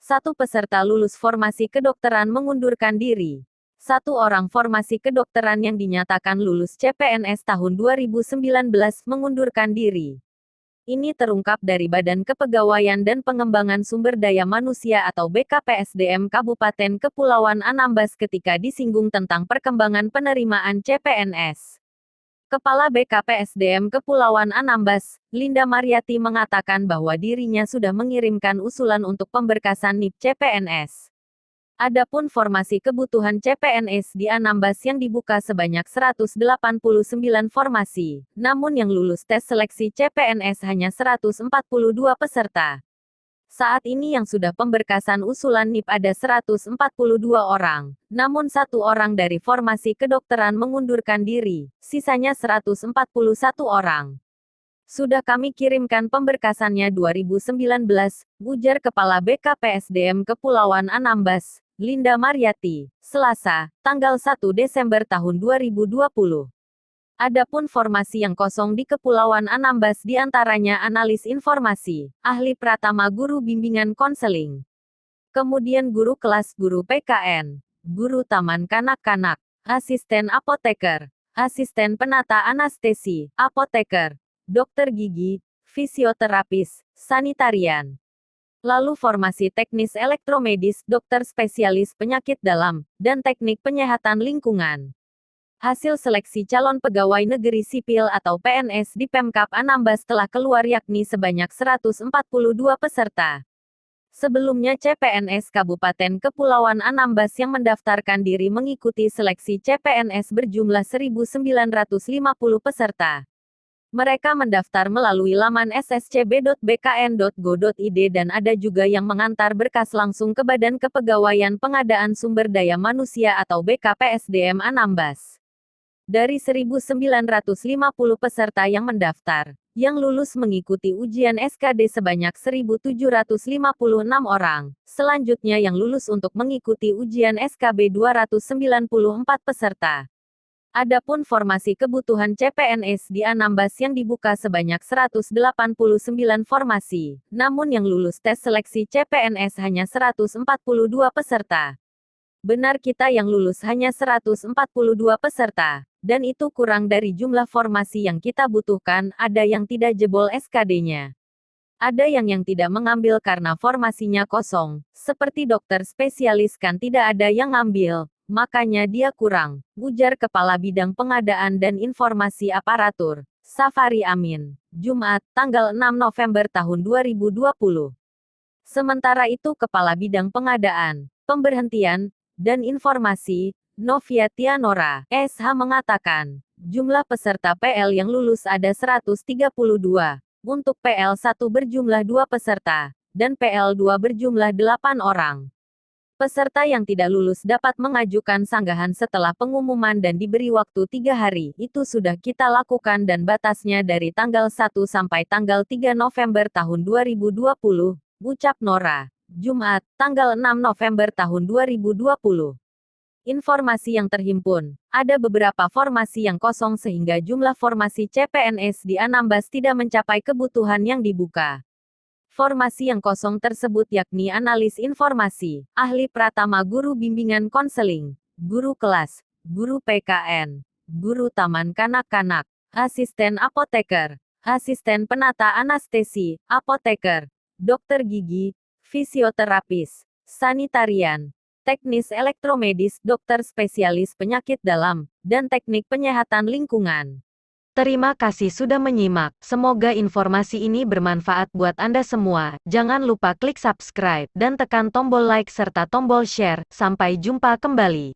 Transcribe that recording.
Satu peserta lulus formasi kedokteran mengundurkan diri. Satu orang formasi kedokteran yang dinyatakan lulus CPNS tahun 2019 mengundurkan diri. Ini terungkap dari Badan Kepegawaian dan Pengembangan Sumber Daya Manusia atau BKPSDM Kabupaten Kepulauan Anambas ketika disinggung tentang perkembangan penerimaan CPNS. Kepala BKPSDM Kepulauan Anambas, Linda Mariati mengatakan bahwa dirinya sudah mengirimkan usulan untuk pemberkasan NIP CPNS. Adapun formasi kebutuhan CPNS di Anambas yang dibuka sebanyak 189 formasi, namun yang lulus tes seleksi CPNS hanya 142 peserta. Saat ini yang sudah pemberkasan usulan NIP ada 142 orang, namun satu orang dari formasi kedokteran mengundurkan diri, sisanya 141 orang. Sudah kami kirimkan pemberkasannya 2019, ujar Kepala BKPSDM Kepulauan Anambas, Linda Mariati, Selasa, tanggal 1 Desember tahun 2020. Adapun formasi yang kosong di Kepulauan Anambas diantaranya analis informasi, ahli pratama guru bimbingan konseling, kemudian guru kelas guru PKN, guru taman kanak-kanak, asisten apoteker, asisten penata anestesi, apoteker, dokter gigi, fisioterapis, sanitarian. Lalu formasi teknis elektromedis, dokter spesialis penyakit dalam, dan teknik penyehatan lingkungan. Hasil seleksi calon pegawai negeri sipil atau PNS di Pemkab Anambas telah keluar yakni sebanyak 142 peserta. Sebelumnya CPNS Kabupaten Kepulauan Anambas yang mendaftarkan diri mengikuti seleksi CPNS berjumlah 1.950 peserta. Mereka mendaftar melalui laman sscb.bkn.go.id dan ada juga yang mengantar berkas langsung ke Badan Kepegawaian Pengadaan Sumber Daya Manusia atau BKPSDM Anambas. Dari 1.950 peserta yang mendaftar, yang lulus mengikuti ujian SKD sebanyak 1.756 orang. Selanjutnya yang lulus untuk mengikuti ujian SKB 294 peserta. Adapun formasi kebutuhan CPNS di Anambas yang dibuka sebanyak 189 formasi, namun yang lulus tes seleksi CPNS hanya 142 peserta. Benar kita yang lulus hanya 142 peserta, dan itu kurang dari jumlah formasi yang kita butuhkan, ada yang tidak jebol SKD-nya. Ada yang tidak mengambil karena formasinya kosong, seperti dokter spesialis kan tidak ada yang ngambil. Makanya dia kurang, ujar Kepala Bidang Pengadaan dan Informasi Aparatur, Safari Amin, Jumat, tanggal 6 November tahun 2020. Sementara itu Kepala Bidang Pengadaan, Pemberhentian, dan Informasi, Novia Tianora, SH mengatakan, jumlah peserta PL yang lulus ada 132, untuk PL1 berjumlah 2 peserta, dan PL2 berjumlah 8 orang. Peserta yang tidak lulus dapat mengajukan sanggahan setelah pengumuman dan diberi waktu 3 hari. Itu sudah kita lakukan dan batasnya dari tanggal 1 sampai tanggal 3 November tahun 2020, ucap Nora. Jumat, tanggal 6 November tahun 2020. Informasi yang terhimpun, ada beberapa formasi yang kosong sehingga jumlah formasi CPNS di Anambas tidak mencapai kebutuhan yang dibuka. Formasi yang kosong tersebut yakni analis informasi, ahli pratama guru bimbingan konseling, guru kelas, guru PKN, guru taman kanak-kanak, asisten apoteker, asisten penata anestesi, apoteker, dokter gigi, fisioterapis, sanitarian, teknis elektromedis, dokter spesialis penyakit dalam, dan teknik penyehatan lingkungan. Terima kasih sudah menyimak. Semoga informasi ini bermanfaat buat Anda semua. Jangan lupa klik subscribe dan tekan tombol like serta tombol share. Sampai jumpa kembali.